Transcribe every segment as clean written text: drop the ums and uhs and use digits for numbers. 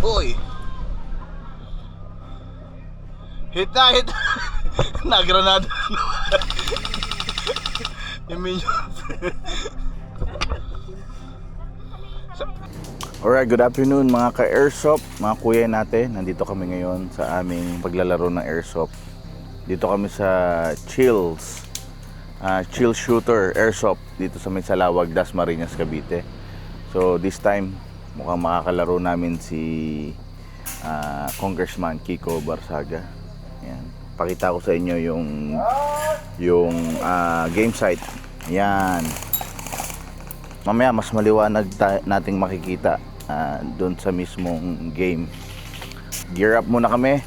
boy. Hit na, hit. Nagranada. Yung minions. Alright, good afternoon mga ka-airsoft, mga kuya natin. Nandito kami ngayon sa aming paglalaro ng airsoft. Dito kami sa Chills Chill Shooter Airsoft dito sa may Salawag, Dasmariñas, Cavite. So this time mukhang makakalaro namin si Congressman Kiko Barsaga. Yan. Pakita ko sa inyo yung game site. Yan. Mamaya mas maliwanag nating makikita doon sa mismong game. Gear up muna kami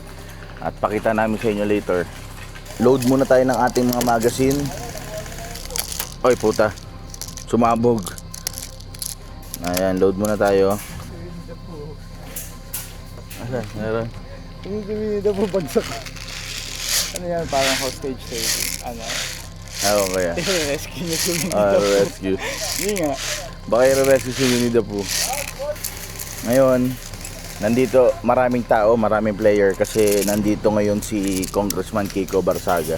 at pakita namin sa inyo later. Load muna tayo ng ating mga magazine. Oy puta, sumabog. Ayan, load muna tayo. Asan? Meron? Tumida po bagsak. Ano yan? Parang hostage taking. Ano? Ewan ko yan. I-rescue niya si Winnie the Pooh. Rescue. Hindi nga. Baka i-rescue si Winnie the Pooh. Ngayon, nandito maraming tao, maraming player kasi nandito ngayon si Congressman Kiko Barsaga.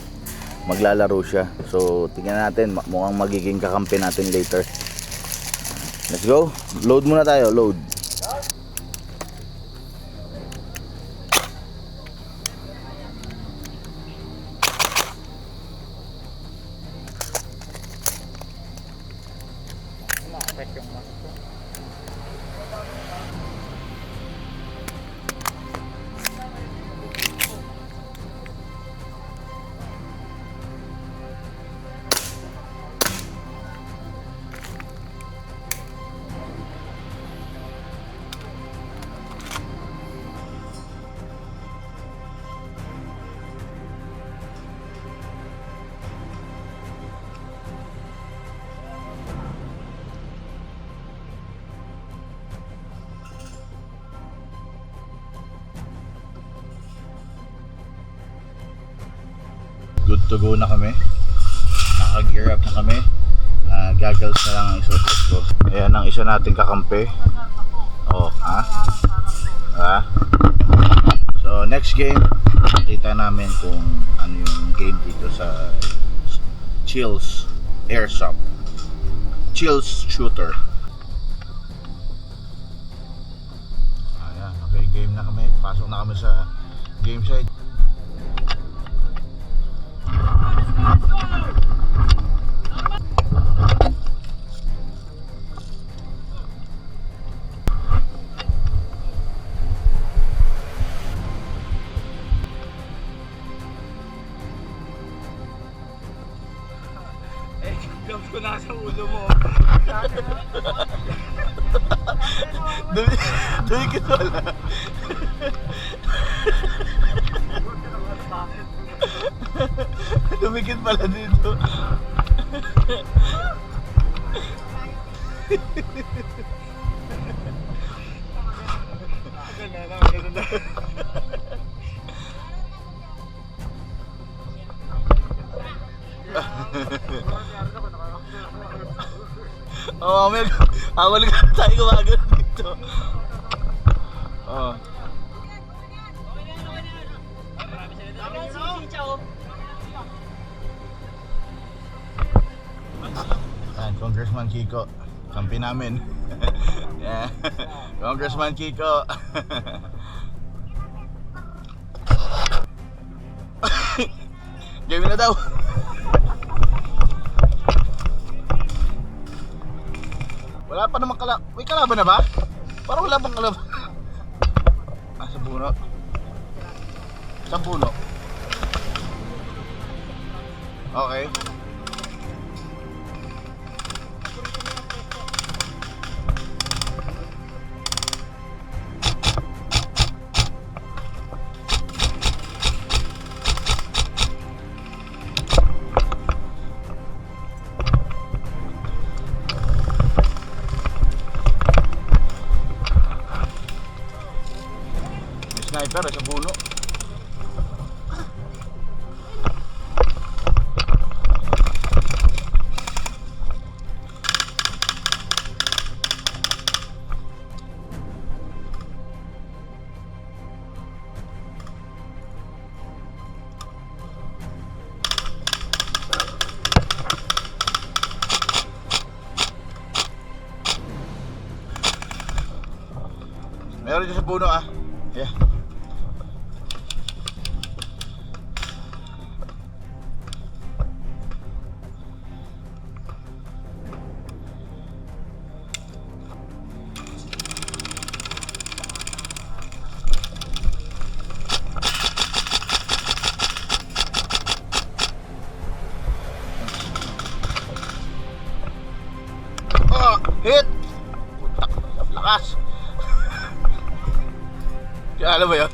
Maglalaro siya. So, tingnan natin, mukhang magiging kakampi natin later. Let's go. Load muna tayo, load. Good to go na kami. Naka-gear up na kami. Goggles na lang ang isuot ko. Ayan ang isa nating kakampi. Oh, ha? Ha? So, next game, nakita namin kung ano yung game dito sa Chills Airsoft. Chills Shooter. Ayan, okay, game na kami. Pasok na kami sa game site. Jump ko na sa ulo mo. Dumikit wala. Dumikit pala dito. Ganun na. Oh, may awal ka tayo gumagano dito. Oh. Yan, Congressman Kiko. Kampi namin. Yeah. Congressman Kiko. Game na daw. Wala pa naman may kalaban na ba? Parang wala bang kalaban. Sa puno. Sa puno. Okay. Sniper sa puno. Meron dito sa puno ah. Yeah. Oh, hit! Putak, lakas! Alam mo yun?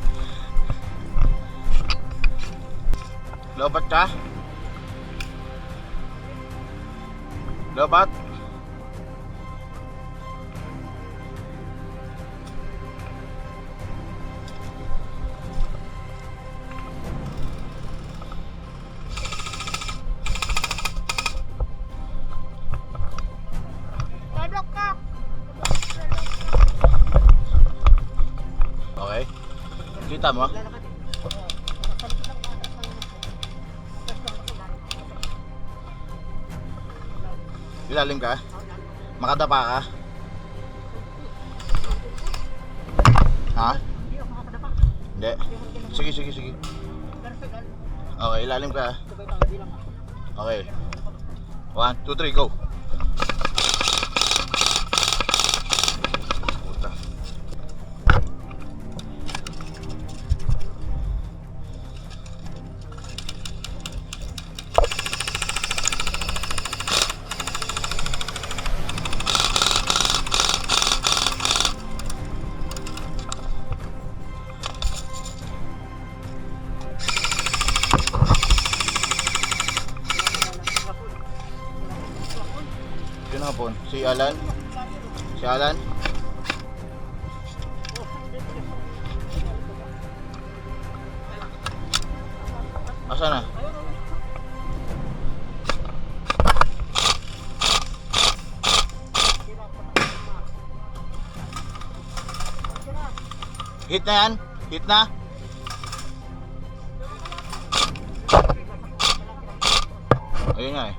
Lobat ka? Lobat? Okay. Kita mo? Ilalim ka? Makadapa ka? Ha? Hindi. Sige, sige, sige. Okay, ilalim ka. Okay. 1, 2, 3, go. Puta. Yun hapon. Si Alan. Si Alan. Asa na? Hit na yan? Hit na? Ayun nga eh.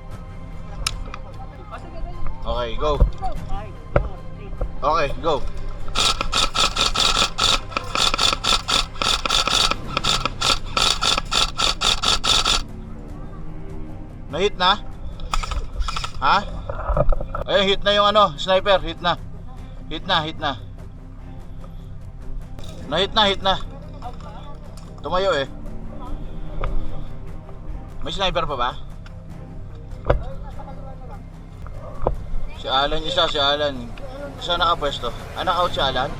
Okay, go. Okay, go. Na-hit na? Ha? Ayun, hit na yung ano, sniper, hit na. Hit na, hit na. Na-hit na, hit na. Tumayo eh. May sniper pa ba? Si Alan isa, si Alan. Saan nakapwesto? Ah, naka-out si Alan?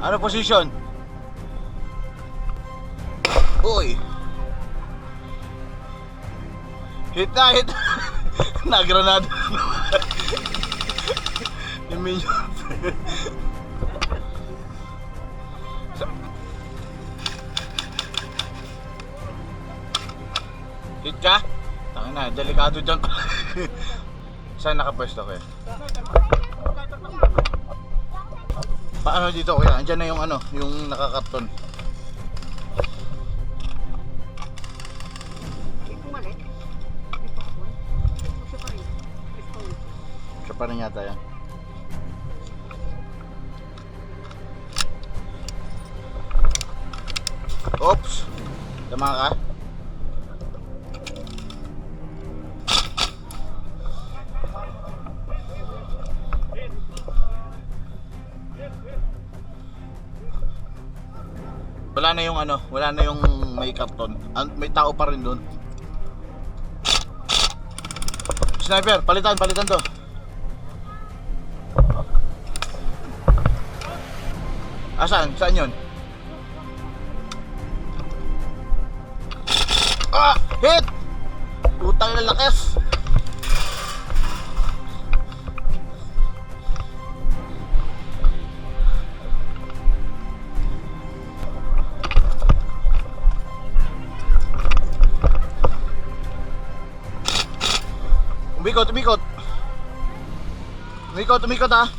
Ano position? Uy! Hit na, hit na! Nagranado. Yung minion. Hit ka? Tangin na, delikado dyan. Saan nakapwesto kayo? Paano dito kuya? Andyan na yung ano, yung nakakarton. Siya pa rin yata yan. Oops! Tama ka? Wala na yung ano, wala na yung may karton. May tao pa rin doon. Sniper, palitan to. Saan? Saan yun? Ah! Hit! Utang na lakas! Umikot, umikot. Umikot, umikot ha.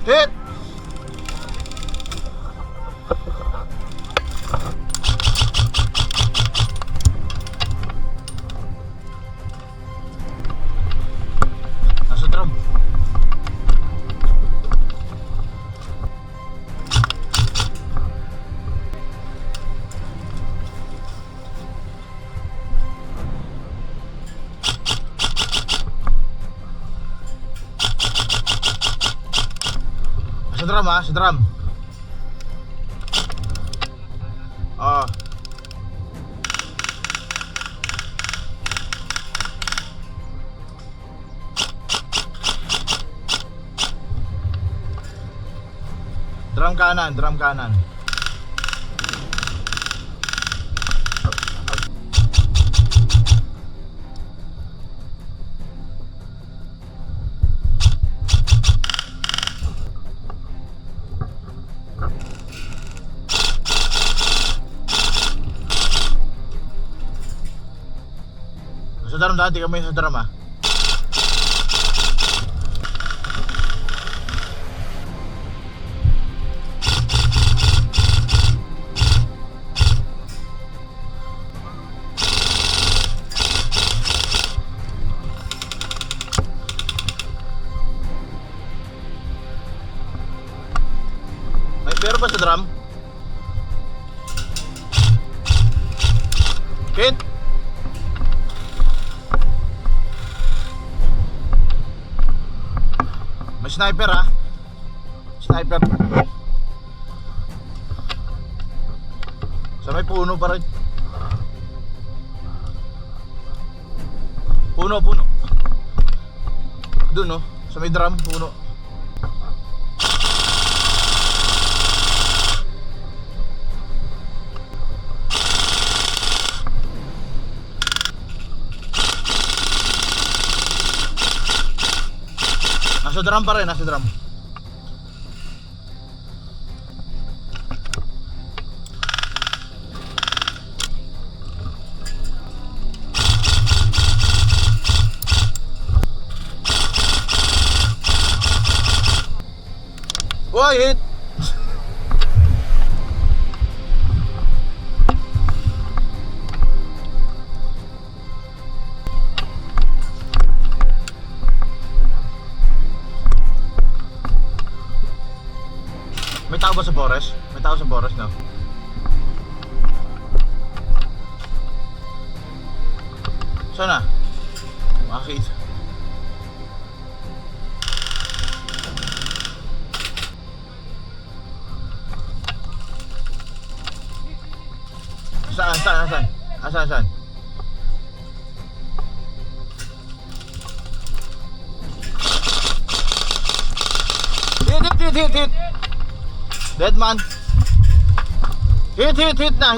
Hit! Nasa drum. Sa drum ha, sa drum. Oh. Drum kanan, drum kanan. Sa drum dati kami sa drum ha. May pero ba sa drum? Kit? May sniper ha. Sniper. Sa may puno pa rin. Puno. Doon no, sa may drum, puno. Nasa drum pa rin, nasa drum. Uy, hit! May tao ba sa forest? May tao sa forest, no? Sana? Makakita. Saan? Hit! Dead man. Hit na.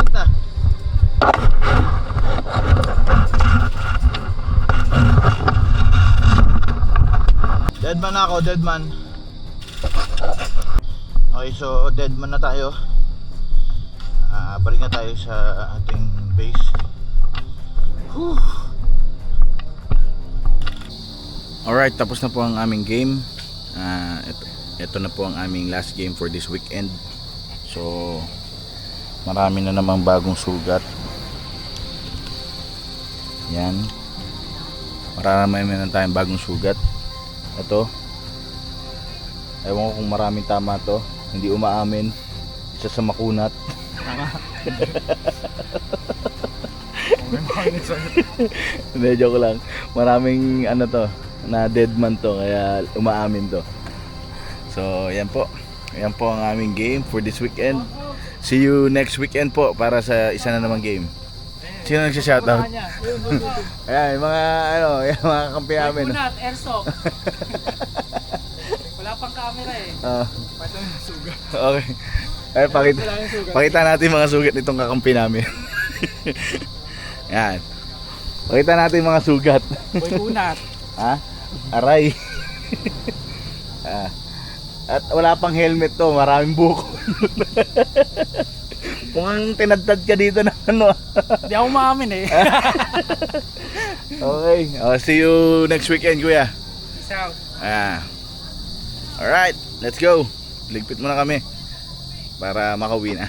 Dead man ako, dead man. Okay, so dead man na tayo. Balik na tayo sa ating base. Whew. Alright, tapos na po ang aming game. Ito na po ang aming last game for this weekend. So marami na namang bagong sugat. Yan. Marami na tayong bagong sugat. Ito, ewan ko kung maraming tama to. Hindi umaamin. Isa sa makunat. Hindi, joke lang. Maraming ano to, na dead man to, kaya umaamin to. So yan po. Yan po ang aming game for this weekend. See you next weekend po para sa isa na namang game. Sino nagsha-shoutout? Ayan, yung mga yung mga kampi namin. Kunat, airsoft. Wala pang camera eh. Pati yung sugat. Okay. Ay, pakita natin mga sugat nitong kakampi namin. Yan. Pakita natin mga sugat. Boy kunat. Ha? Aray. At wala pang helmet to, maraming buko. Mukhang tinadtad ka dito na ano. Hindi ako maamin eh. Okay. See you next weekend, kuya. Peace out. Alright, let's go. Ligpit muna kami para makauwi na.